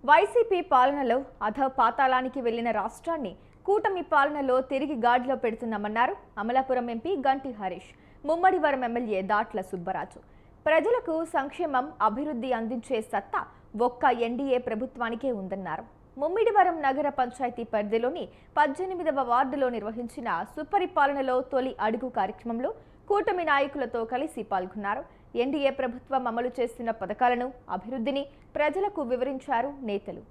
YCP పాలనలో అధపాతాళానికి వెళ్లిన రాష్ట్రాన్ని కూటమి పాలనలో తిరిగి గాడిలో పెడుతున్నామన్నారు అమలాపురం ఎంపీ గంటి హరీష్. ముమ్మడివరం ఎమ్మెల్యే దాట్ల సుబ్బరాజు. ప్రజలకు సంక్షేమం, అభివృద్ధి అందించే సత్తా ఒక్క ఎన్డీఏ ప్రభుత్వానికే ఉందన్నారు. ముమ్మిడివరం నగర పంచాయతీ పరిధిలోని 18వ వార్డులో నిర్వహించిన సుపరిపాలనలో తొలి అడుగు కార్యక్రమంలో కూటమి నాయకులతో కలిసి పాల్గొన్నారు. ఎన్డీఏ ప్రభుత్వం అమలు చేస్తున్న పథకాలను, అభివృద్ధిని ప్రజలకు వివరించారు నేతలు.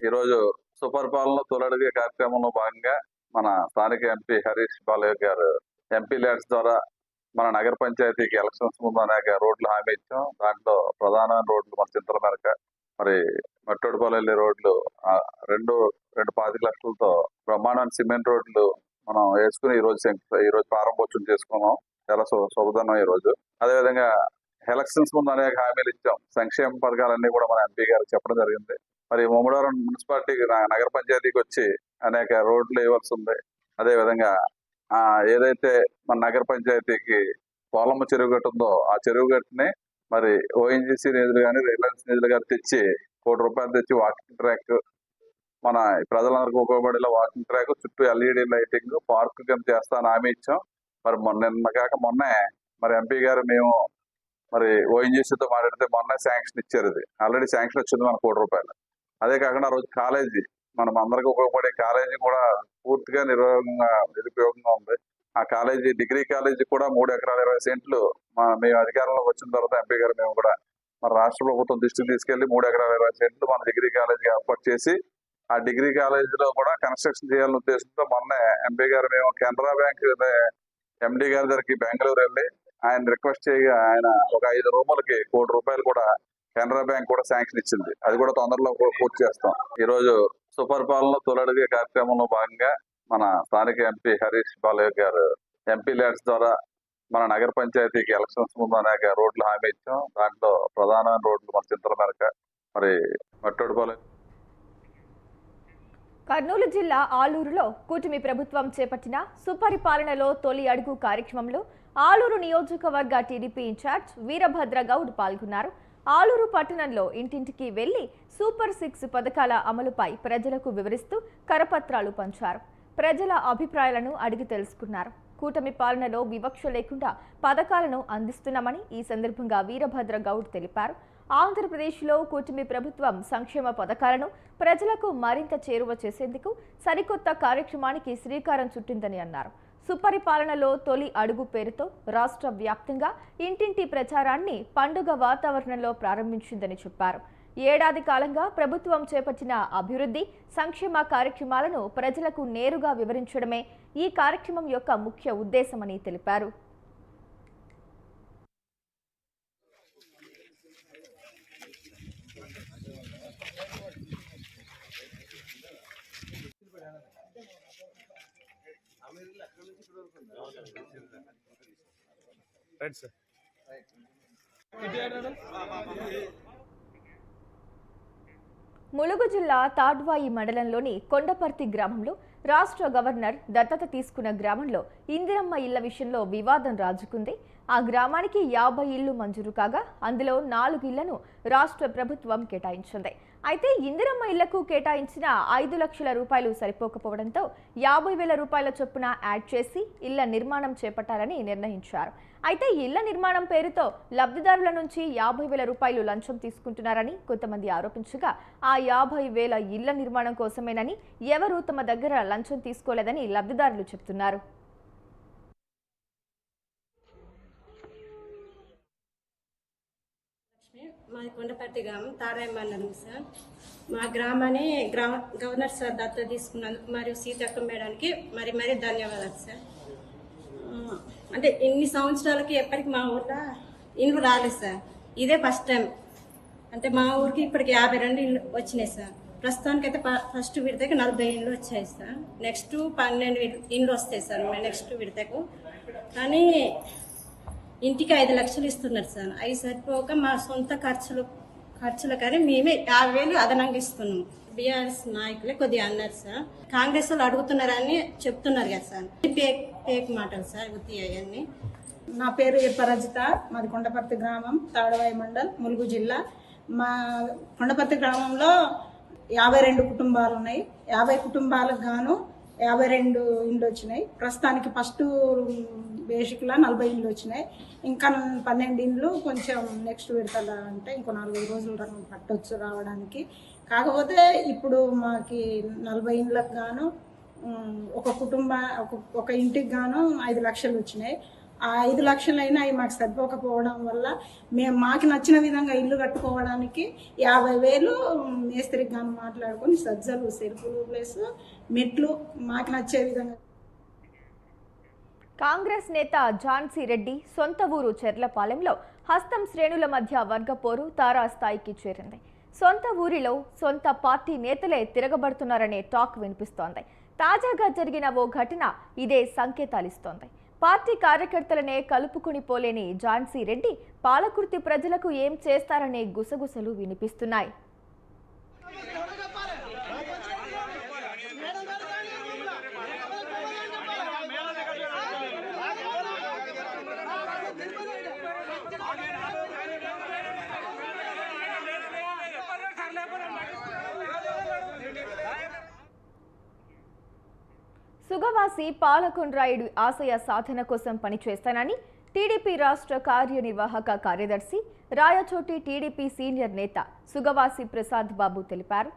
ఈరోజు సుపరిపాలన తొలడిగే కార్యక్రమంలో భాగంగా మన స్థానిక ఎంపీ హరీష్ బాలయ్య గారు ఎంపీ ల్యాడ్స్ ద్వారా మన నగర పంచాయతీకి ఎలక్షన్స్ ముందు అనేక రోడ్లు హామీ ఇచ్చాం. దాంట్లో ప్రధానమైన రోడ్లు మన చింతల మేరక, మరి మట్టోడిపాలెల్లి రోడ్లు రెండు 25 లక్షలతో బ్రహ్మాండమైన సిమెంట్ రోడ్లు మనం వేసుకుని ఈ రోజు ప్రారంభోత్సవం చేసుకున్నాం. చాలా శుభదనం ఈ రోజు. అదేవిధంగా ఎలక్షన్స్ ముందు అనేక హామీలు ఇచ్చాం. సంక్షేమ పథకాలన్నీ కూడా మన ఎంపీ గారు చెప్పడం జరిగింది. మరి ముమ్మడివరం మున్సిపాలిటీకి నగర పంచాయతీకి వచ్చి అనేక రోడ్లు వేయవలసి ఉంది. అదేవిధంగా ఏదైతే మన నగర పంచాయతీకి పోలమ్మ చెరువు గట్టు ఉందో ఆ చెరువు గట్టుని మరి ఓఎన్జీసీ నిధులు కానీ, రిలయన్స్ నిధులు కానీ తెచ్చి ₹1 కోటి తెచ్చి వాకింగ్ ట్రాక్, మన ప్రజలందరికీ ఉపయోగపడేలా వాకింగ్ ట్రాక్, చుట్టూ LED లైటింగ్, పార్క్ కింద చేస్తానని హామీ ఇచ్చాం. మరి మొన్నే మరి ఎంపీ గారు మేము మరి ఓఎన్జీసీతో మాట్లాడితే మొన్న శాంక్షన్ ఇచ్చారు. ఇది ఆల్రెడీ శాంక్షన్ వచ్చింది మన ₹1 కోటి. అదే కాకుండా ఆ రోజు కాలేజీ, మనం అందరికీ ఉపయోగపడే కాలేజీ కూడా పూర్తిగా నిరుపయోగంగా ఉంది. ఆ కాలేజీ, డిగ్రీ కాలేజీ కూడా 3 ఎకరాల 20 సెంట్లు మేము అధికారంలోకి వచ్చిన తర్వాత ఎంపీ గారు మేము కూడా మన రాష్ట్ర ప్రభుత్వం దృష్టికి తీసుకెళ్లి 3 ఎకరాల 20 సెంట్లు మన డిగ్రీ కాలేజీ ఏర్పాటు చేసి ఆ డిగ్రీ కాలేజీలో కూడా కన్స్ట్రక్షన్ చేయాలనే ఉద్దేశంతో మొన్న ఎంపీ గారు మేము కెనరా బ్యాంక్ ఎండి గారి దగ్గరికి బెంగళూరు వెళ్ళి ఆయన రిక్వెస్ట్ చేయగా ఆయన ఒక 5 రూములకి ₹1 కోటి కూడా కెనరా బ్యాంక్ కూడా శాంక్షన్ ఇచ్చింది. అది కూడా తొందరలో పూర్తి చేస్తాం. ఈ రోజు సుపరిపాలన తొలడిగే కార్యక్రమంలో భాగంగా మన స్థానిక ఎంపీ హరీష్ బాలయ్య గారు ఎంపీ ల్యాడ్స్ ద్వారా మన నగర పంచాయతీకి ఎలక్షన్స్ ముందు అనేక రోడ్లు హామీ ఇచ్చాం. దాంట్లో ప్రధానమైన రోడ్లు మన చింతల మేరక, మరి మట్టోడిపాలెం. కర్నూలు జిల్లా ఆలూరులో కూటమి ప్రభుత్వం చేపట్టిన సుపరిపాలనలో తొలి అడుగు కార్యక్రమంలో ఆలూరు నియోజకవర్గ టీడీపీ ఇన్ఛార్జ్ వీరభద్ర గౌడ్ పాల్గొన్నారు. ఆలూరు పట్టణంలో ఇంటింటికి వెళ్లి సూపర్ 6 పథకాల అమలుపై ప్రజలకు వివరిస్తూ కరపత్రాలు పంచారు. ప్రజల అభిప్రాయాలను అడిగి తెలుసుకున్నారు. కూటమి పాలనలో వివక్ష లేకుండా పథకాలను అందిస్తున్నామని ఈ సందర్భంగా వీరభద్ర గౌడ్ తెలిపారు. ఆంధ్రప్రదేశ్లో కూటమి ప్రభుత్వం సంక్షేమ పథకాలను ప్రజలకు మరింత చేరువ చేసేందుకు సరికొత్త కార్యక్రమానికి శ్రీకారం చుట్టిందని అన్నారు. సుపరిపాలనలో తొలి అడుగు పేరుతో రాష్ట్ర వ్యాప్తంగా ఇంటింటి ప్రచారాన్ని పండుగ వాతావరణంలో ప్రారంభించిందని చెప్పారు. ఏడాది కాలంగా ప్రభుత్వం చేపట్టిన అభివృద్ధి, సంక్షేమ కార్యక్రమాలను ప్రజలకు నేరుగా వివరించడమే ఈ కార్యక్రమం యొక్క ముఖ్య ఉద్దేశమని తెలిపారు. ములుగు జిల్లా తాడ్వాయి మండలంలోని కొండపర్తి గ్రామంలో రాష్ట్ర గవర్నర్ దత్తత తీసుకున్న గ్రామంలో ఇందిరమ్మ ఇళ్ల విషయంలో వివాదం రాజుకుంది. ఆ గ్రామానికి 50 ఇళ్లు మంజూరు కాగా అందులో 4 ఇళ్లను రాష్ట్ర ప్రభుత్వం కేటాయించింది. అయితే ఇందిరమ్మ ఇళ్లకు కేటాయించిన ₹5 లక్షల సరిపోకపోవడంతో ₹50,000 చొప్పున యాడ్ చేసి ఇళ్ల నిర్మాణం చేపట్టాలని నిర్ణయించారు. అయితే ఇళ్ల నిర్మాణం పేరుతో లబ్ధిదారుల నుంచి ₹50,000 లంచం తీసుకుంటున్నారని కొంతమంది ఆరోపించగా ఆ 50,000 ఇళ్ల నిర్మాణం కోసమేనని, ఎవరూ తమ దగ్గర లంచం తీసుకోలేదని లబ్ధిదారులు చెబుతున్నారు. మాది కొండపర్తి గ్రామం, తాడాయి మండలం సార్. మా గ్రామాన్ని గవర్నర్ సార్ దత్తత తీసుకున్నందుకు మరియు సీతక్క మేడానికి మరీ ధన్యవాదాలు సార్. అంటే ఇన్ని సంవత్సరాలకి ఎప్పటికి మా ఊర్లో ఇండ్లు రాలేదు సార్. ఇదే ఫస్ట్ టైం. అంటే మా ఊరికి ఇప్పటికి 52 ఇండ్లు వచ్చినాయి సార్. ప్రస్తుతానికి అయితే ఫస్ట్ విడతకి 40 ఇండ్లు వచ్చాయి సార్. నెక్స్ట్ 12 ఇండ్లు వస్తాయి సార్ నెక్స్ట్ విడతకు. కానీ ఇంటికి 5 లక్షలు ఇస్తున్నారు సార్. అవి సరిపోక మా సొంత ఖర్చులు కానీ మేమే 50,000 అదనంగా ఇస్తున్నాం. బీఆర్ఎస్ నాయకులే కొద్దిగా అన్నారు సార్. కాంగ్రెస్ వాళ్ళు అడుగుతున్నారని చెప్తున్నారు కదా సార్. ఫేక్ మాటలు సార్ ఉత్తి అవన్నీ. నా పేరు ఎప్పరజిత, మాది కొండపర్తి గ్రామం, తాడవాయి మండల్, ములుగు జిల్లా. మా కొండపర్తి గ్రామంలో 52 కుటుంబాలు ఉన్నాయి. 50 కుటుంబాలకు గాను 52 ఇండ్లు వచ్చినాయి. ప్రస్తుతానికి ఫస్ట్ బేసిక్లా 40 ఇండ్లు వచ్చినాయి. ఇంకా 12 ఇండ్లు కొంచెం నెక్స్ట్ విడతల అంటే ఇంకో 4 రోజులు పట్టొచ్చు రావడానికి. కాకపోతే ఇప్పుడు మాకి 40 ఇండ్లకు గాను ఒక ఇంటికి గాను 5 లక్షలు వచ్చినాయి. ఆ 5 లక్షలైనా అవి మాకు సరిపోకపోవడం వల్ల మాకు నచ్చిన విధంగా ఇల్లు కట్టుకోవడానికి 50,000 మేస్త్రికి గాను మాట్లాడుకొని సజ్జలు, సెల్ఫులు ప్లస్ మెట్లు మాకు నచ్చే విధంగా. కాంగ్రెస్ నేత ఝాన్సీ రెడ్డి సొంత ఊరు చెర్లపాలెంలో హస్తం శ్రేణుల మధ్య వర్గపోరు తారాస్థాయికి చేరింది. సొంత ఊరిలో సొంత పార్టీ నేతలే తిరగబడుతున్నారనే టాక్ వినిపిస్తోంది. తాజాగా జరిగిన ఓ ఘటన ఇదే సంకేతాలిస్తోంది. పార్టీ కార్యకర్తలనే కలుపుకుని పోలేని ఝాన్సీ రెడ్డి పాలకుర్తి ప్రజలకు ఏం చేస్తారనే గుసగుసలు వినిపిస్తున్నాయి. సుగవాసి పాలకొండ్రాయుడు ఆశయ సాధన కోసం పనిచేస్తానని టీడీపీ రాష్ట్ర కార్యనిర్వాహక కార్యదర్శి రాయచోటి టీడీపీ సీనియర్ నేత సుగవాసి ప్రసాద్ బాబు తెలిపారు.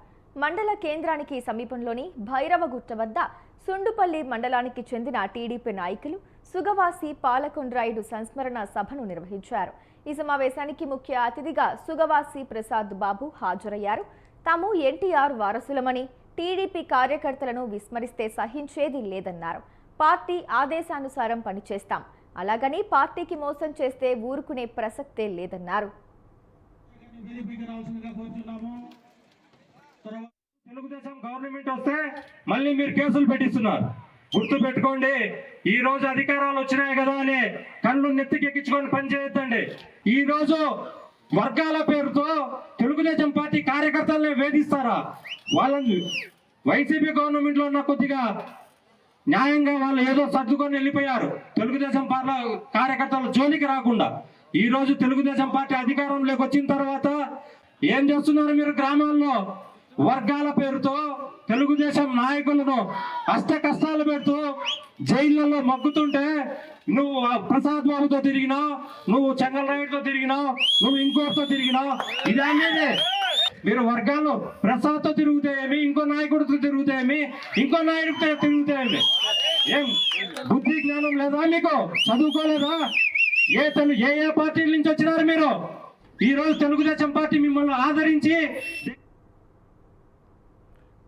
మండల కేంద్రానికి సమీపంలోని భైరవగుట్ట వద్ద సుండుపల్లి మండలానికి చెందిన టీడీపీ నాయకులు సుగవాసి పాలకొండ్రాయుడు సంస్మరణ సభను నిర్వహించారు. ఈ సమావేశానికి ముఖ్య అతిథిగా సుగవాసి ప్రసాద్ బాబు హాజరయ్యారు. తాము ఎన్టీఆర్ వారసులమని, టీడీపీ కార్యకర్తలను విస్మరిస్తే సహించేది లేదన్నారు. పార్టీ ఆదేశానుసారం పనిచేస్తాం, అలాగని పార్టీకి మోసం చేస్తే ఊరుకునే ప్రసక్తే లేదన్నారు. తెలుగుదేశం గవర్నమెంట్ వస్తే మళ్ళీ మీరు కేసులు పెట్టిస్తున్నారు. గుర్తు పెట్టుకోండి, ఈ రోజు అధికారాలు వచ్చినాయి కదా అని కళ్ళు నెత్తికెక్కించుకొని పనిచేయొద్దండి. ఈ రోజు వర్గాల పేరుతో తెలుగుదేశం పార్టీ కార్యకర్తలనే వేధిస్తారా? వాళ్ళని వైసీపీ గవర్నమెంట్ లో ఉన్న కొద్దిగా న్యాయంగా వాళ్ళు ఏదో సర్దుకొని వెళ్ళిపోయారు. తెలుగుదేశం కార్యకర్తల జోలికి రాకుండా ఈ రోజు తెలుగుదేశం పార్టీ అధికారంలోకి వచ్చిన తర్వాత ఏం చేస్తున్నారు? మీరు గ్రామాల్లో వర్గాల పేరుతో తెలుగుదేశం నాయకులను అష్ట కష్టాలు పెడుతూ జైళ్లలో మగ్గుతుంటే నువ్వు ప్రసాద్ బాబుతో తిరిగినావు, నువ్వు చెంగల్రాయుడుతో తిరిగినావు, నువ్వు ఇంకోటితో తిరిగినావు. ఇదనేది మీరు వర్గాలు ప్రసాద్తో తిరుగుతాయేమి, ఇంకో నాయకుడితో తిరుగుతాయేమి, ఇంకో నాయకుడితో తిరుగుతాయేమి? ఏం బుద్ధి జ్ఞానం లేదా మీకు? చదువుకోలేదా? ఏ పార్టీల నుంచి వచ్చినారు మీరు? ఈ రోజు తెలుగుదేశం పార్టీ మిమ్మల్ని ఆదరించి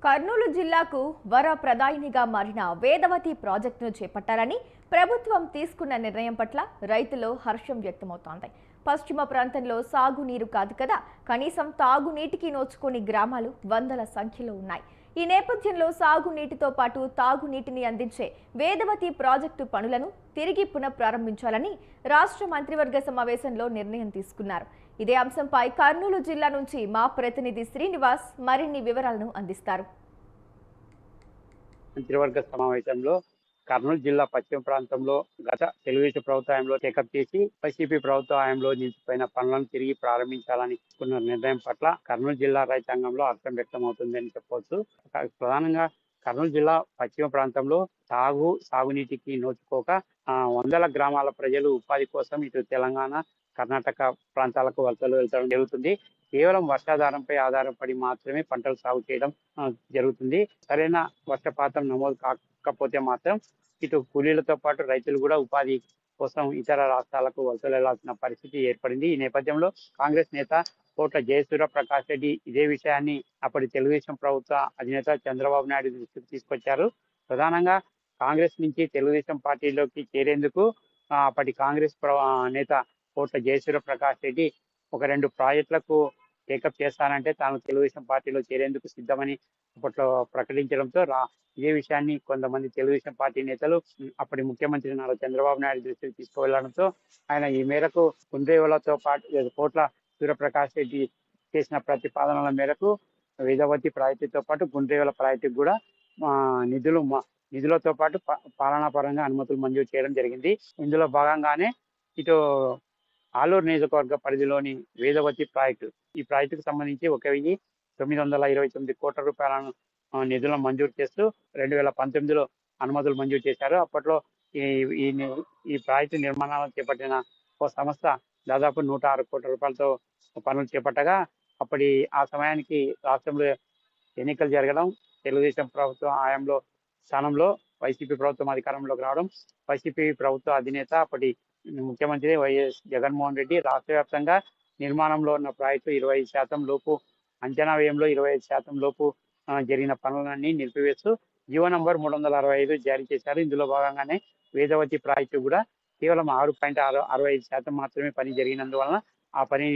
కర్నూలు జిల్లాకు వర ప్రదాయినిగా మారిన వేదవతి ప్రాజెక్టును చేపట్టాలని ప్రభుత్వం తీసుకున్న నిర్ణయం పట్ల రైతుల్లో హర్షం వ్యక్తమవుతోంది. పశ్చిమ ప్రాంతంలో సాగునీరు కాదు కదా, కనీసం తాగునీటికి నోచుకోని గ్రామాలు వందల సంఖ్యలో ఉన్నాయి. ఈ నేపథ్యంలో సాగునీటితో పాటు తాగునీటిని అందించే వేదవతి ప్రాజెక్టు పనులను తిరిగి పునఃప్రారంభించాలని రాష్ట్ర మంత్రివర్గ సమావేశంలో నిర్ణయం తీసుకున్నారు. ఇదే అంశంపై కర్నూలు జిల్లా నుంచి మా ప్రతినిధి శ్రీనివాస్ మరిన్ని వివరాలను అందిస్తారు. మంత్రివర్గ సమావేశంలో కర్నూలు జిల్లా పశ్చిమ ప్రాంతంలో గత తెలుగుదేశం ప్రభుత్వంలో టేకప్ చేసి వైసీపీ ప్రభుత్వంలో నిలిచిపోయిన పనులను తిరిగి ప్రారంభించాలని తీసుకున్న నిర్ణయం పట్ల కర్నూలు జిల్లా రైతాంగంలో హర్షం వ్యక్తమవుతుందని చెప్పవచ్చు. ప్రధానంగా కర్నూలు జిల్లా పశ్చిమ ప్రాంతంలో సాగునీటికి నోచుకోక వందల గ్రామాల ప్రజలు ఉపాధి కోసం ఇటు తెలంగాణ, కర్ణాటక ప్రాంతాలకు వలసలు వెళ్తడం జరుగుతుంది. కేవలం వర్షాధారంపై ఆధారపడి మాత్రమే పంటలు సాగు చేయడం జరుగుతుంది. సరైన వర్షపాతం నమోదు కాకపోతే మాత్రం ఇటు కూలీలతో పాటు రైతులు కూడా ఉపాధి కోసం ఇతర రాష్ట్రాలకు వలసలు వెళ్లాల్సిన పరిస్థితి ఏర్పడింది. ఈ నేపథ్యంలో కాంగ్రెస్ నేత కోట్ల జయసూర్య ప్రకాష్ రెడ్డి ఇదే విషయాన్ని అప్పటి తెలుగుదేశం ప్రభుత్వ అధినేత చంద్రబాబు నాయుడు దృష్టికి తీసుకొచ్చారు. ప్రధానంగా కాంగ్రెస్ నుంచి తెలుగుదేశం పార్టీలోకి చేరేందుకు అప్పటి కాంగ్రెస్ నేత కోట్ల జయసూర్య ప్రకాష్ రెడ్డి ఒక 2 ప్రాజెక్టులకు టేకప్ చేస్తానంటే తాను తెలుగుదేశం పార్టీలో చేరేందుకు సిద్ధమని అప్పట్లో ప్రకటించడంతో ఇదే విషయాన్ని కొంతమంది తెలుగుదేశం పార్టీ నేతలు అప్పటి ముఖ్యమంత్రి నారా చంద్రబాబు నాయుడు దృష్టికి తీసుకువెళ్లడంతో ఆయన ఈ మేరకు కుందేవులతో పాటు కోట్ల సూర్యప్రకాష్ రెడ్డి చేసిన ప్రతిపాదనల మేరకు వేదవతి ప్రాజెక్టుతో పాటు గుండ్రేగల ప్రాజెక్టుకు కూడా నిధులతో పాటు పాలనా పరంగా అనుమతులు మంజూరు చేయడం జరిగింది. ఇందులో భాగంగానే ఇటు ఆలూరు నియోజకవర్గ పరిధిలోని వేదవతి ప్రాజెక్టు, ఈ ప్రాజెక్టుకు సంబంధించి 1,929 కోట్ల రూపాయలను నిధులను మంజూరు చేస్తూ 2019లో అనుమతులు మంజూరు చేశారు. అప్పట్లో ఈ ప్రాజెక్టు నిర్మాణాలను చేపట్టిన ఓ సంస్థ దాదాపు 106 కోట్ల రూపాయలతో పనులు చేపట్టగా, ఆ సమయానికి రాష్ట్రంలో ఎన్నికలు జరగడం, తెలుగుదేశం ప్రభుత్వం స్థానంలో వైసీపీ ప్రభుత్వం అధికారంలోకి రావడం, వైసీపీ ప్రభుత్వ అధినేత అప్పటి ముఖ్యమంత్రి వైఎస్ జగన్మోహన్ రెడ్డి రాష్ట్ర వ్యాప్తంగా నిర్మాణంలో ఉన్న ప్రాజెక్టు 25% లోపు అంచనా వ్యయంలో 25% లోపు జరిగిన పనులన్నీ నిలిపివేస్తూ జీవో నంబర్ 365 జారీ చేశారు. ఇందులో భాగంగానే వేదవతి ప్రాజెక్టు కూడా కేవలం 6.65% మాత్రమే పని జరిగినందువలన ఆ పని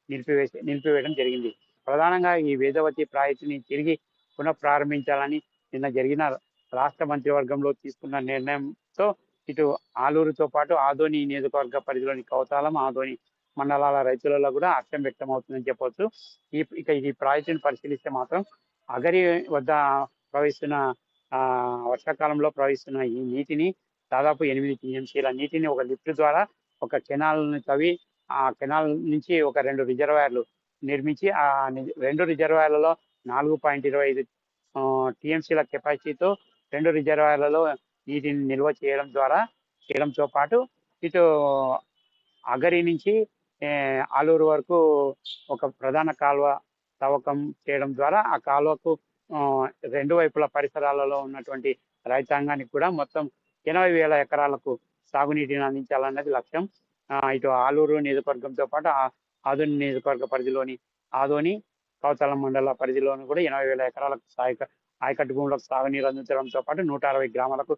నిలిపివేయడం జరిగింది. ప్రధానంగా ఈ వేదవతి ప్రాజెక్టుని తిరిగి పునఃప్రారంభించాలని నిన్న జరిగిన రాష్ట్ర మంత్రివర్గంలో తీసుకున్న నిర్ణయంతో ఇటు ఆలూరుతో పాటు ఆదోని నియోజకవర్గ పరిధిలోని కౌతాలం, ఆదోని మండలాల రైతులలో కూడా హర్షం వ్యక్తం అవుతుందని చెప్పవచ్చు. ఈ ప్రాజెక్టును పరిశీలిస్తే మాత్రం అగరి వద్ద ప్రవహిస్తున్న వర్షాకాలంలో ప్రవహిస్తున్న ఈ నీటిని దాదాపు 8 టీఎంసీల నీటిని ఒక లిఫ్ట్ ద్వారా ఒక కెనాల్ని తవ్వి ఆ కెనాల్ నుంచి ఒక 2 రిజర్వాయర్లు నిర్మించి ఆ 2 రిజర్వాయర్లలో 4.25 టీఎంసీల కెపాసిటీతో 2 రిజర్వాయర్లలో నీటిని నిల్వ చేయడంతో పాటు ఇటు అగరి నుంచి ఆలూరు వరకు ఒక ప్రధాన కాలువ తవ్వకం చేయడం ద్వారా ఆ కాలువకు 2 వైపుల పరిసరాలలో ఉన్నటువంటి రైతాంగానికి కూడా మొత్తం 80,000 ఎకరాలకు సాగునీటిని అందించాలన్నది లక్ష్యం. ఇటు ఆలూరు నియోజకవర్గంతో పాటు ఆదోని నియోజకవర్గ పరిధిలోని ఆదోని కౌతాలం మండల పరిధిలోని కూడా 80,000 ఎకరాలకు ఆయకట్టు భూములకు సాగునీరు అందించడంతో పాటు 160 గ్రామాలకు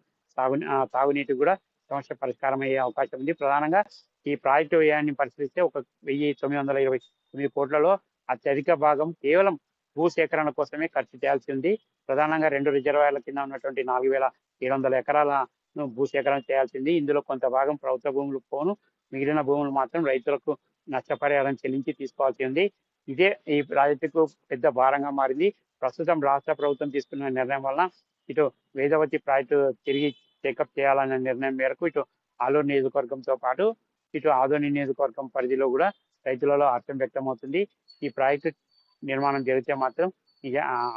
తాగునీటి కూడా సమస్య పరిష్కారం అయ్యే అవకాశం ఉంది. ప్రధానంగా ఈ ప్రాజెక్టు వ్యయాన్ని పరిశీలిస్తే 1,929 కోట్లలో అత్యధిక భాగం కేవలం భూసేకరణ కోసమే ఖర్చు చేయాల్సి ఉంది. ప్రధానంగా 2 రిజర్వాయర్ల కింద ఉన్నటువంటి 4,700 ఎకరాలను భూసేకరణ చేయాల్సింది. ఇందులో కొంత భాగం ప్రభుత్వ భూములు పోను, మిగిలిన భూములు మాత్రం రైతులకు నష్టపరిహారం చెల్లించి తీసుకోవాల్సి ఉంది. ఇదే ఈ ప్రాజెక్టుకు పెద్ద భారంగా మారింది. ప్రస్తుతం రాష్ట్ర ప్రభుత్వం తీసుకున్న నిర్ణయం వలన ఇటు వేదవతి ప్రాజెక్టు తిరిగి టేకప్ చేయాలనే నిర్ణయం మేరకు ఇటు ఆలూరు నియోజకవర్గంతో పాటు ఇటు ఆదోని నియోజకవర్గం పరిధిలో కూడా రైతులలో హర్షం వ్యక్తమవుతుంది. ఈ ప్రాజెక్టు నిర్మాణం జరిగితే మాత్రం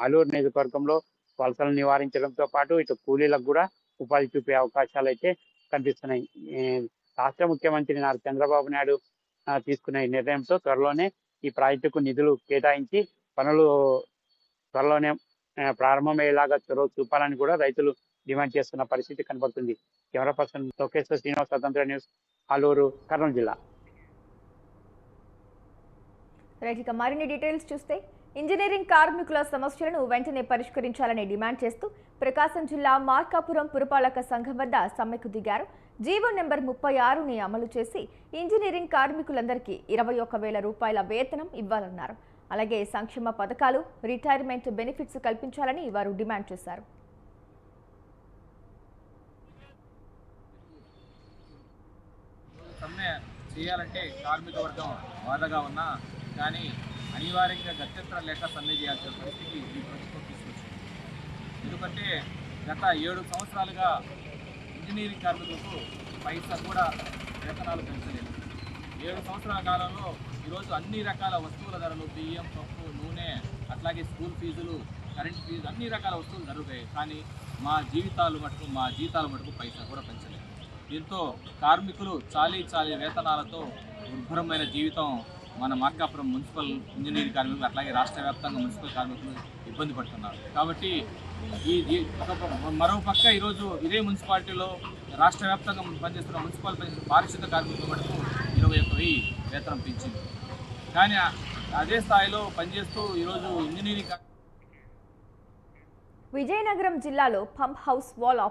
ఆలూరు నియోజకవర్గంలో వలసలు నివారించడంతో పాటు ఇటు కూలీలకు కూడా ఉపాధి చూపే అవకాశాలు అయితే కనిపిస్తున్నాయి. రాష్ట్ర ముఖ్యమంత్రి నారా చంద్రబాబు నాయుడు తీసుకున్న ఈ నిర్ణయంతో త్వరలోనే ఈ ప్రాజెక్టుకు నిధులు కేటాయించి పనులు త్వరలోనే ప్రారంభమయ్యేలాగా చొరవ చూపాలని కూడా రైతులు డిమాండ్ చేస్తున్న పరిస్థితి కనబడుతుంది. కెమెరా పర్సన్ లోకేష్ శ్రీనివాస్, స్వతంత్ర న్యూస్, ఆలూరు, కర్నూలు జిల్లా. రైట్, మరిన్ని డీటెయిల్స్ చూస్తే ఇంజనీరింగ్ కార్మికుల సమస్యలను వెంటనే పరిష్కరించాలని డిమాండ్ చేస్తూ ప్రకాశం జిల్లా మార్కాపురం పురపాలక సంఘం వద్ద సమ్మెకు దిగారు. జీవో నెంబర్ 36ని అమలు చేసి ఇంజనీరింగ్ కార్మికులందరికీ 21,000 రూపాయల వేతనం ఇవ్వాలన్నారు. అలాగే సంక్షేమ పథకాలు, రిటైర్మెంట్ బెనిఫిట్స్ కల్పించాలని వారు డిమాండ్ చేశారు. సమ్మె చేయాలంటే కార్మిక వర్గం బాధగా ఉన్నా కానీ అనివార్యంగా గత్యంతరం లేక సమ్మె చేయాల్సిన పరిస్థితి ఈ ప్రభుత్వం తీసుకొచ్చింది. ఎందుకంటే గత 7 సంవత్సరాలుగా ఇంజనీరింగ్ కార్మికులకు పైసా కూడా వేతనాలు పెంచలేదు. 7 సంవత్సరాల కాలంలో ఈరోజు అన్ని రకాల వస్తువుల ధరలు, బియ్యం, పప్పు, నూనె, అట్లాగే స్కూల్ ఫీజులు, కరెంట్ ఫీజు, అన్ని రకాల వస్తువులు జరుగుతాయి. కానీ మా జీతాలు మటుకు పైసా కూడా పెంచలేదు. దీంతో కార్మికులు చాలీ వేతనాలతో దుర్భరమైన జీవితం మన మార్కాపురం మున్సిపల్ ఇంజనీరింగ్ కార్మికులు అట్లాగే రాష్ట్ర వ్యాప్తంగా మున్సిపల్ కార్మికులు ఇబ్బంది పడుతున్నారు. కాబట్టి మరో పక్క ఈరోజు ఇదే మున్సిపాలిటీలో రాష్ట్ర వ్యాప్తంగా పనిచేస్తున్న పారిశుద్ధ కార్మికులు మటుకు 21,000 వేతనం పెంచింది. కానీ అదే స్థాయిలో పనిచేస్తూ ఈరోజు ఇంజనీరింగ్ విజయనగరం జిల్లాలో pump house wall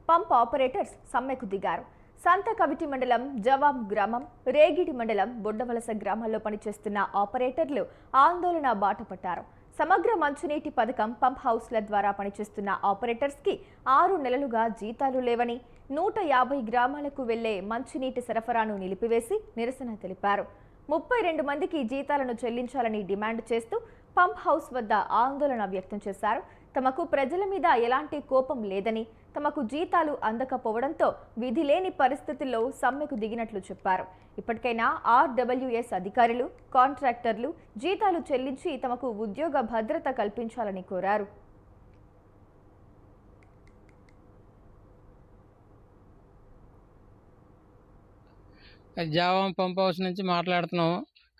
pump operators సమ్మెకు దిగారు. సంతకవిటి మండలం జవాం గ్రామం, రేగిడి మండలం బొడ్డవలస గ్రామాల్లో పనిచేస్తున్న ఆపరేటర్లు ఆందోళన బాట పట్టారు. సమగ్ర మంచినీటి పథకం పంప్ హౌస్ల ద్వారా పనిచేస్తున్న ఆపరేటర్స్కి 6 నెలలుగా జీతాలు లేవని, 150 గ్రామాలకు వెళ్లే మంచినీటి సరఫరాను నిలిపివేసి నిరసన తెలిపారు. 32 మందికి జీతాలను చెల్లించాలని డిమాండ్ చేస్తూ పంప్ హౌస్ వద్ద ఆందోళన వ్యక్తం చేశారు. తమకు ప్రజల మీద ఎలాంటి కోపం లేదని, తమకు జీతాలు అందకపోవడంతో విధి లేని పరిస్థితుల్లో సమ్మెకు దిగినట్లు చెప్పారు. ఇప్పటికైనా ఆర్డబ్ల్యూఎస్ అధికారులు, కాంట్రాక్టర్లు జీతాలు చెల్లించి తమకు ఉద్యోగ భద్రత కల్పించాలని కోరారు. జావం పంప్ హౌస్ నుంచి మాట్లాడుతున్నాం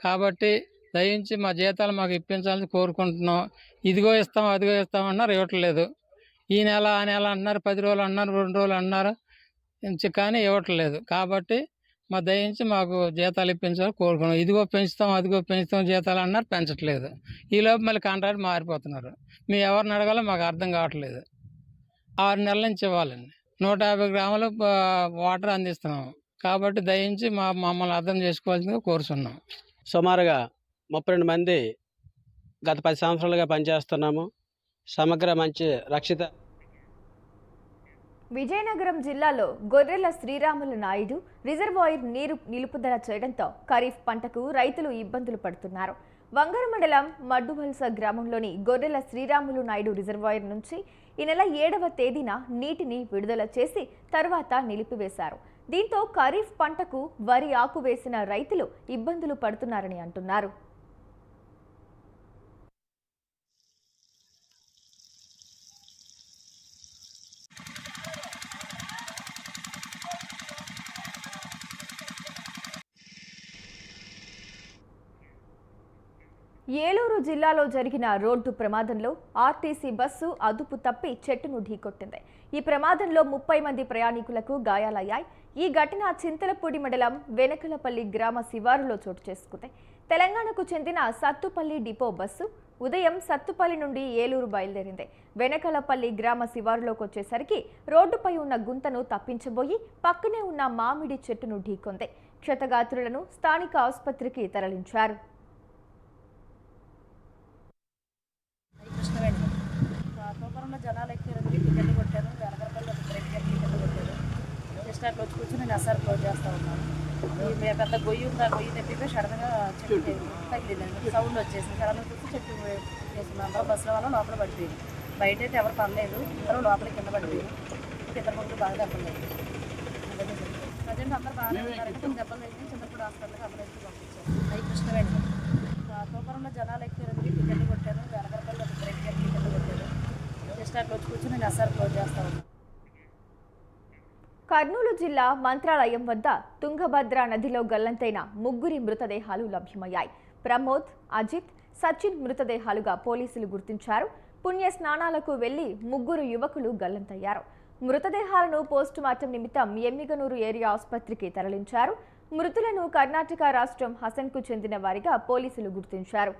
కాబట్టి దయించి మా జీతాలు మాకు ఇప్పించాలని కోరుకుంటున్నాం. ఇదిగో ఇస్తాం అదిగో ఇస్తాం అన్నారు, ఇవ్వట్లేదు. ఈ నెల ఆ నెల అంటున్నారు, 10 రోజులు అన్నారు, 2 రోజులు అన్నారు, కానీ ఇవ్వట్లేదు. కాబట్టి మా దయించి మాకు జీతాలు ఇప్పించాలని కోరుకున్నాం. ఇదిగో పెంచుతాం అదిగో పెంచుతాం జీతాలు అన్నారు, పెంచట్లేదు. ఈలోపు మళ్ళీ కాంట్రాక్ట్ మారిపోతున్నారు. మేము ఎవరిని అడగాలో మాకు అర్థం కావట్లేదు. 6 నెలల నుంచి ఇవ్వాలండి. 150 గ్రాములు వాటర్ అందిస్తున్నాం. కాబట్టి దయించి మమ్మల్ని అర్థం చేసుకోవాల్సిందిగా కోరుతున్నాం. సుమారుగా 32 మంది గత 10 సంవత్సరాలుగా పనిచేస్తున్నాము. సమగ్ర మంచి రక్షిత. విజయనగరం జిల్లాలో గొర్రెల శ్రీరాములు నాయుడు రిజర్వాయర్ నీరు నిలుపుదల చేయడంతో ఖరీఫ్ పంటకు రైతులు ఇబ్బందులు పడుతున్నారు. వంగర మండలం మడ్డువలస గ్రామంలోని గొర్రెల శ్రీరాములు నాయుడు రిజర్వాయర్ నుంచి ఈ నెల 7వ తేదీన నీటిని విడుదల చేసి తర్వాత నిలిపివేశారు. దీంతో ఖరీఫ్ పంటకు వరి ఆకు వేసిన రైతులు ఇబ్బందులు పడుతున్నారని అంటున్నారు. ఏలూరు జిల్లాలో జరిగిన రోడ్డు ప్రమాదంలో ఆర్టీసీ బస్సు అదుపు తప్పి చెట్టును ఢీకొట్టింది. ఈ ప్రమాదంలో 30 మంది ప్రయాణికులకు గాయాలయ్యాయి. ఈ ఘటన చింతలపూడి మండలం వెనకలపల్లి గ్రామ శివారులో చోటు చేసుకుంది. తెలంగాణకు చెందిన సత్తుపల్లి డిపో బస్సు ఉదయం సత్తుపల్లి నుండి ఏలూరు బయలుదేరింది. వెనకలపల్లి గ్రామ శివారులోకి వచ్చేసరికి రోడ్డుపై ఉన్న గుంతను తప్పించబోయి పక్కనే ఉన్న మామిడి చెట్టును ఢీకొంది. క్షతగాత్రులను స్థానిక ఆసుపత్రికి తరలించారు. జనాలు ఎక్కారు, టికెట్లు కొట్టారు. వెనకరపల్లి ఒక టికెట్లు కొట్టారు. జస్ట్ అట్లా వచ్చి కూర్చొని నేను ఎస్ఆర్ క్లోజ్ చేస్తూ ఉన్నాను. ఈ పెద్ద గొయ్యి ఉంది, ఆ గొయ్యి తెప్పిపోయి సడన్గా చెట్టు తగిలిందండి. సౌండ్ వచ్చేసింది. సడన్గా చూసి చెట్టు వేసుకున్నాను. బస్సులో వల్ల లోపల పడిపోయింది. బయట అయితే ఎవరు పడలేదు, ఇద్దరు లోపలికి కింద పడిపోయారు. ఇద్దరు ముగ్గురు బాగా దెబ్బలు లేదు. ప్రజెంట్ అందరూ బాగానే ఉన్నారు. కొన్ని దెబ్బలు వేసి చింతపూడి హాస్పిటల్కి అంబులెన్స్కి పంపించారు. అవి కృష్ణవేణి తోపరంలో జనాలు ఎక్కారు, టికెట్లు కొట్టారు. వెనకరపల్లి ఒక టికెట్లు కొట్టారు. జస్ట్ అట్లా వచ్చి కూర్చొని నేను ఎస్ఆర్ క్లోజ్ చేస్తూ ఉన్నాను. కర్నూలు జిల్లా మంత్రాలయం వద్ద తుంగభద్ర నదిలో గల్లంతైన 3 మృతదేహాలు లభ్యమయ్యాయి. ప్రమోద్, అజిత్, సచిన్ మృతదేహాలుగా పోలీసులు గుర్తించారు. పుణ్య స్నానాలకు వెళ్లి 3 యువకులు గల్లంతయ్యారు. మృతదేహాలను పోస్టుమార్టం నిమిత్తం ఎమ్మిగనూరు ఏరియా ఆసుపత్రికి తరలించారు. మృతులను కర్ణాటక రాష్ట్రం హసన్కు చెందిన వారిగా పోలీసులు గుర్తించారు.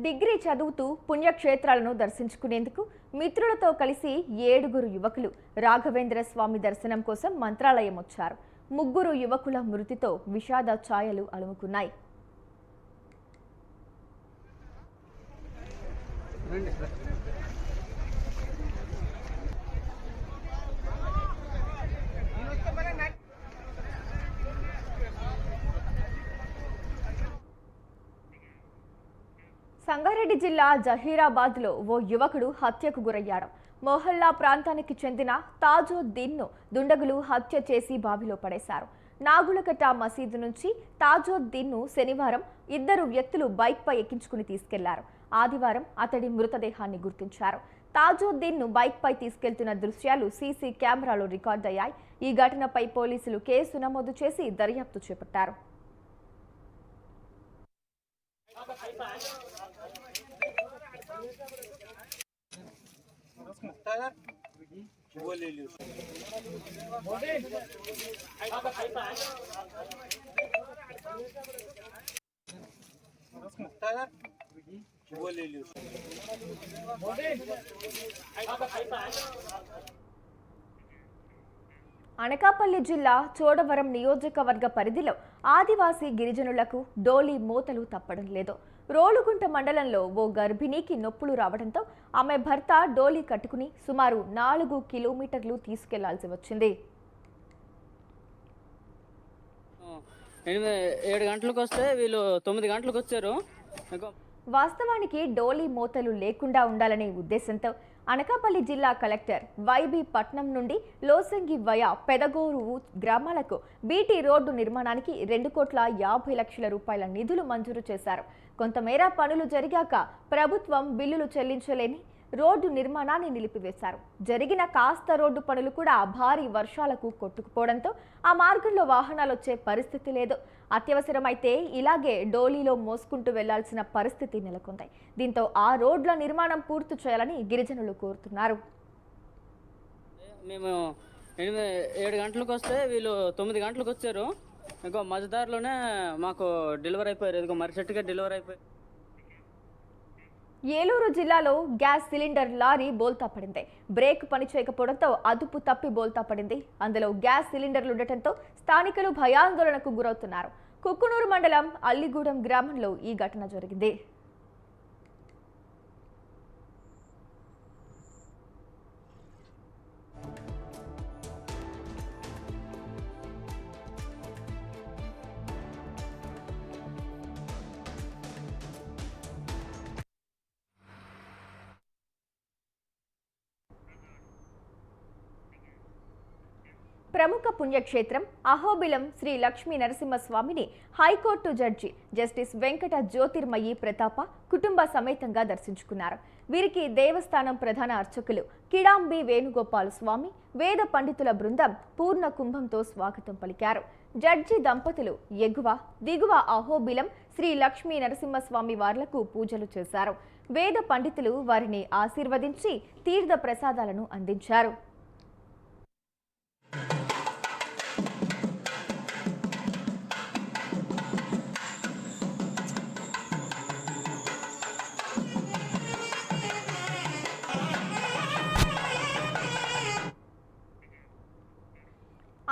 డిగ్రీ చదువుతూ పుణ్యక్షేత్రాలను దర్శించుకునేందుకు మిత్రులతో కలిసి 7 యువకులు రాఘవేంద్ర స్వామి దర్శనం కోసం మంత్రాలయం వచ్చారు. 3 యువకుల మృతితో విషాద ఛాయలు అలుముకున్నాయి. సంగారెడ్డి జిల్లా జహీరాబాద్లో ఓ యువకుడు హత్యకు గురయ్యాడు. మొహల్లా ప్రాంతానికి చెందిన తాజుద్దీన్ను దుండగులు హత్య చేసి బావిలో పడేశారు. నాగులకట్ట మసీదు నుంచి తాజుద్దీన్ను శనివారం 2 వ్యక్తులు బైక్పై ఎక్కించుకుని తీసుకెళ్లారు. ఆదివారం అతడి మృతదేహాన్ని గుర్తించారు. తాజుద్దీన్ను బైక్పై తీసుకెళ్తున్న దృశ్యాలు సీసీ కెమెరాలో రికార్డయ్యాయి. ఈ ఘటనపై పోలీసులు కేసు నమోదు చేసి దర్యాప్తు చేపట్టారు. అనకాపల్లి జిల్లా చోడవరం నియోజకవర్గ పరిధిలో ఆదివాసీ గిరిజనులకు డోలీ మోతలు తప్పడం లేదు. రోలుగుంట మండలంలో ఓ గర్భిణీకి నొప్పులు రావడంతో ఆమె భర్త డోలీ కట్టుకుని సుమారు 4 కిలోమీటర్లు తీసుకెళ్లాల్సి వచ్చింది. 7 గంటలకు వస్తే వీళ్ళు 9 గంటలకు వచ్చారు. వాస్తవానికి డోలీ మోతలు లేకుండా ఉండాలనే ఉద్దేశంతో అనకాపల్లి జిల్లా కలెక్టర్ వైబీ పట్నం నుండి లోసంగి వయా పెదగోరు గ్రామాలకు బీటీ రోడ్డు నిర్మాణానికి 2,50,00,000 రూపాయల నిధులు మంజూరు చేశారు. కొంతమేర పనులు జరిగాక ప్రభుత్వం బిల్లులు చెల్లించలేని రోడ్డు నిర్మాణాన్ని నిలిపివేశారు. జరిగిన కాస్త రోడ్డు పనులు కూడా భారీ వర్షాలకు కొట్టుకుపోవడంతో ఆ మార్గంలో వాహనాలు వచ్చే పరిస్థితి లేదు. అత్యవసరమైతే ఇలాగే డోలీలో మోసుకుంటూ వెళ్లాల్సిన పరిస్థితి నెలకొంది. దీంతో ఆ రోడ్ల నిర్మాణం పూర్తి చేయాలని గిరిజనులు కోరుతున్నారు. మేము 7 గంటలకు వస్తే వీళ్ళు 9 గంటలకు వచ్చారు. ఇంకో మధ్యదారిలోనే మాకు డెలివరీ అయిపోయారు. ఇదిగో మరుసటిగా డెలివరీ అయిపోయారు. ఏలూరు జిల్లాలో గ్యాస్ సిలిండర్ లారీ బోల్తా పడింది. బ్రేక్ పని చేయకపోవడంతో అదుపు తప్పి బోల్తా పడింది. అందులో గ్యాస్ సిలిండర్లు ఉండటంతో స్థానికులు భయాందోళనకు గురవుతున్నారు. కుక్కునూరు మండలం అల్లిగూడెం గ్రామంలో ఈ ఘటన జరిగింది. ప్రముఖ పుణ్యక్షేత్రం అహోబిలం శ్రీ లక్ష్మీ నరసింహస్వామిని high court judge justice Venkata Jyothirmayi Pratapa కుటుంబ సమేతంగా దర్శించుకున్నారు. వీరికి దేవస్థానం ప్రధాన అర్చకులు కిడాంబి వేణుగోపాల స్వామి, వేద పండితుల బృందం పూర్ణ కుంభంతో స్వాగతం పలికారు. జడ్జి దంపతులు ఎగువ దిగువ అహోబిలం శ్రీ లక్ష్మీ నరసింహస్వామి వార్లకు పూజలు చేశారు. వేద పండితులు వారిని ఆశీర్వదించి తీర్థ ప్రసాదాలను అందించారు.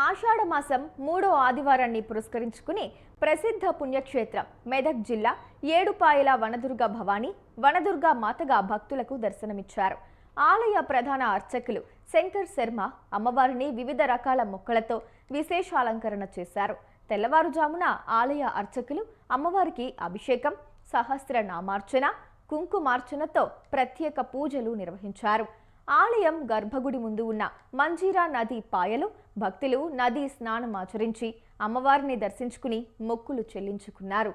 ఆషాఢ మాసం 3వ ఆదివారాన్ని పురస్కరించుకుని ప్రసిద్ధ పుణ్యక్షేత్రం మెదక్ జిల్లా ఏడుపాయల వనదుర్గ భవానీ వనదుర్గ మాతగా భక్తులకు దర్శనమిచ్చారు. ఆలయ ప్రధాన అర్చకులు శంకర్ శర్మ అమ్మవారిని వివిధ రకాల మొక్కలతో విశేష అలంకరణ చేశారు. తెల్లవారుజామున ఆలయ అర్చకులు అమ్మవారికి అభిషేకం, సహస్రనామార్చన, కుంకుమార్చనతో ప్రత్యేక పూజలు నిర్వహించారు. ఆలయం గర్భగుడి ముందు ఉన్న మంజీరా నది పాయలో భక్తులు నదీ స్నానం ఆచరించి అమ్మవారిని దర్శించుకుని మొక్కులు చెల్లించుకున్నారు.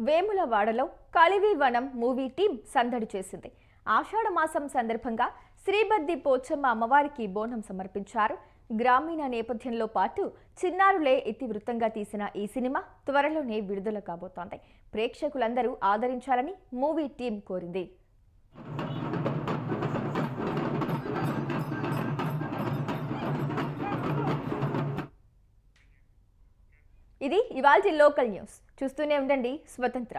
వేములవాడలో కలివివనం మూవీ టీం సందడి చేసింది. ఆషాఢ మాసం సందర్భంగా శ్రీబద్ది పోచమ్మ అమ్మవారికి బోనం సమర్పించారు. గ్రామీణ నేపథ్యంలో పాటు చిన్నారులే ఇతివృత్తంగా తీసిన ఈ సినిమా త్వరలోనే విడుదల కాబోతోంది. ప్రేక్షకులందరూ ఆదరించాలని మూవీ టీం కోరింది. ఇది ఇవాల్టి లోకల్ న్యూస్. చూస్తూనే ఉండండి స్వతంత్ర.